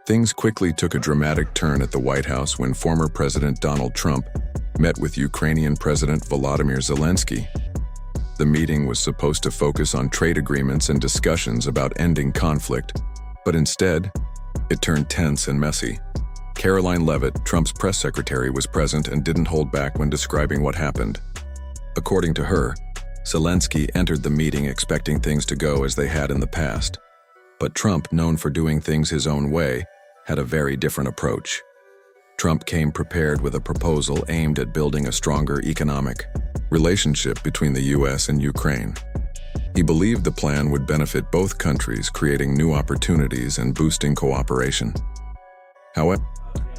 Things quickly took a dramatic turn at the White House when former President Donald Trump met with Ukrainian President Volodymyr Zelensky. The meeting was supposed to focus on trade agreements and discussions about ending conflict, but instead, it turned tense and messy. Karoline Leavitt, Trump's press secretary, was present and didn't hold back when describing what happened. According to her, Zelensky entered the meeting expecting things to go as they had in the past. But Trump, known for doing things his own way, had a very different approach. Trump came prepared with a proposal aimed at building a stronger economic relationship between the U.S. and Ukraine. He believed the plan would benefit both countries, creating new opportunities and boosting cooperation. However,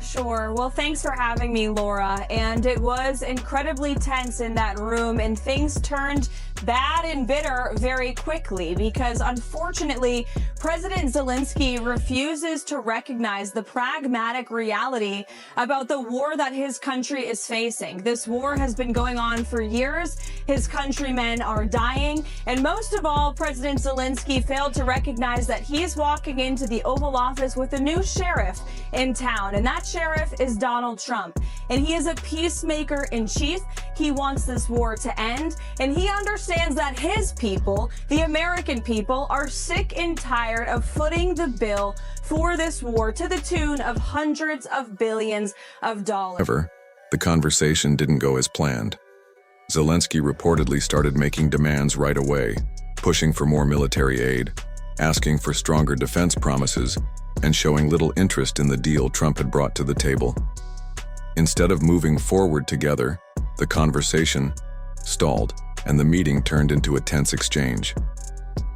Sure. Well, thanks for having me, Laura. And it was incredibly tense in that room, and things turned bad and bitter very quickly because, unfortunately, President Zelensky refuses to recognize the pragmatic reality about the war that his country is facing. This war has been going on for years. His countrymen are dying. And most of all, President Zelensky failed to recognize that he's walking into the Oval Office with a new sheriff in town. And that sheriff is Donald Trump. And he is a peacemaker in chief. He wants this war to end. And he understands that his people, the American people, are sick and tired of footing the bill for this war to the tune of hundreds of billions of dollars. However, the conversation didn't go as planned. Zelensky reportedly started making demands right away, pushing for more military aid, asking for stronger defense promises, and showing little interest in the deal Trump had brought to the table. Instead of moving forward together, the conversation stalled, and the meeting turned into a tense exchange.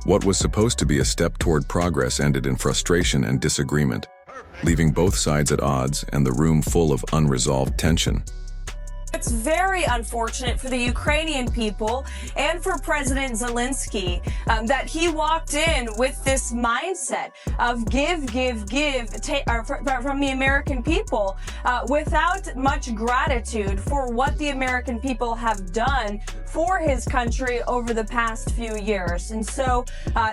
What was supposed to be a step toward progress ended in frustration and disagreement, leaving both sides at odds and the room full of unresolved tension. It's very unfortunate for the Ukrainian people and for President Zelensky that he walked in with this mindset of give from the American people without much gratitude for what the American people have done for his country over the past few years. And so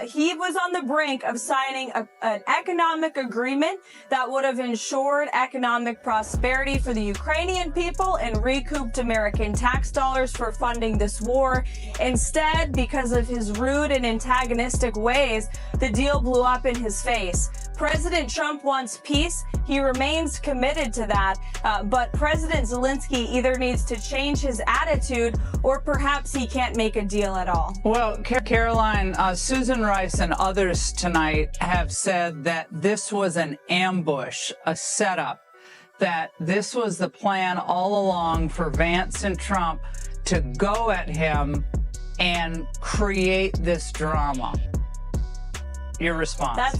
he was on the brink of signing an economic agreement that would have ensured economic prosperity for the Ukrainian people and recouped American tax dollars for funding this war. Instead, because of his rude and antagonistic ways, the deal blew up in his face. President Trump wants peace. He remains committed to that. But President Zelensky either needs to change his attitude or perhaps he can't make a deal at all. Well, Caroline, Susan Rice and others tonight have said that this was an ambush, a setup, that this was the plan all along for Vance and Trump to go at him and create this drama. Your response?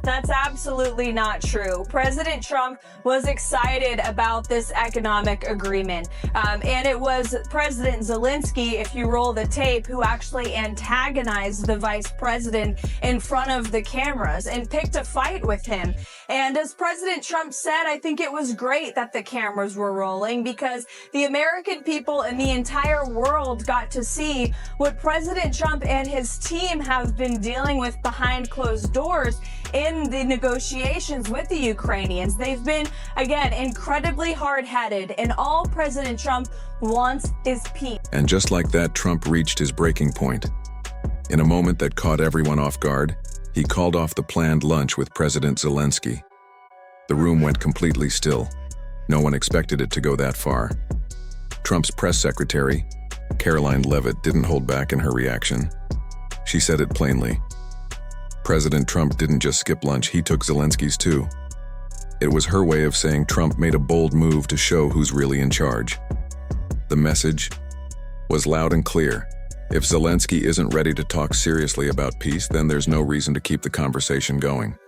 That's absolutely not true. President Trump was excited about this economic agreement. And it was President Zelensky, if you roll the tape, who actually antagonized the vice president in front of the cameras and picked a fight with him. And as President Trump said, I think it was great that the cameras were rolling because the American people and the entire world got to see what President Trump and his team have been dealing with behind closed doors in the negotiations with the Ukrainians. They've been, again, incredibly hard-headed, and all President Trump wants is peace. And just like that, Trump reached his breaking point. In a moment that caught everyone off guard, he called off the planned lunch with President Zelensky. The room went completely still. No one expected it to go that far. Trump's press secretary, Karoline Leavitt, didn't hold back in her reaction. She said it plainly. President Trump didn't just skip lunch, he took Zelensky's too. It was her way of saying Trump made a bold move to show who's really in charge. The message was loud and clear. If Zelensky isn't ready to talk seriously about peace, then there's no reason to keep the conversation going.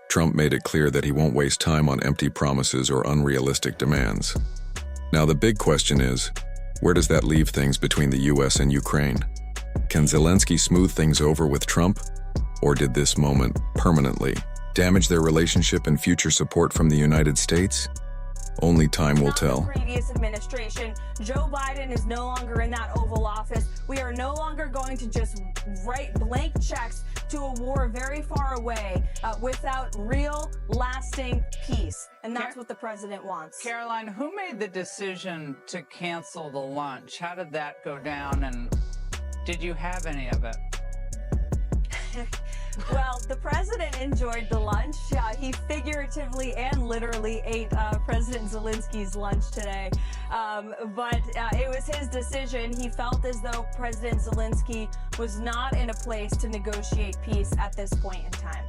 Trump made it clear that he won't waste time on empty promises or unrealistic demands. Now the big question is, where does that leave things between the US and Ukraine? Can Zelensky smooth things over with Trump? Or did this moment permanently damage their relationship and future support from the United States? Only time will Not the tell. previous administration. Joe Biden is no longer in that Oval Office. We are no longer going to just write blank checks to a war very far away without real, lasting peace. And that's what the president wants. Caroline, who made the decision to cancel the lunch? How did that go down, and did you have any of it? Well, the president enjoyed the lunch. He figuratively and literally ate President Zelensky's lunch today. But it was his decision. He felt as though President Zelensky was not in a place to negotiate peace at this point in time.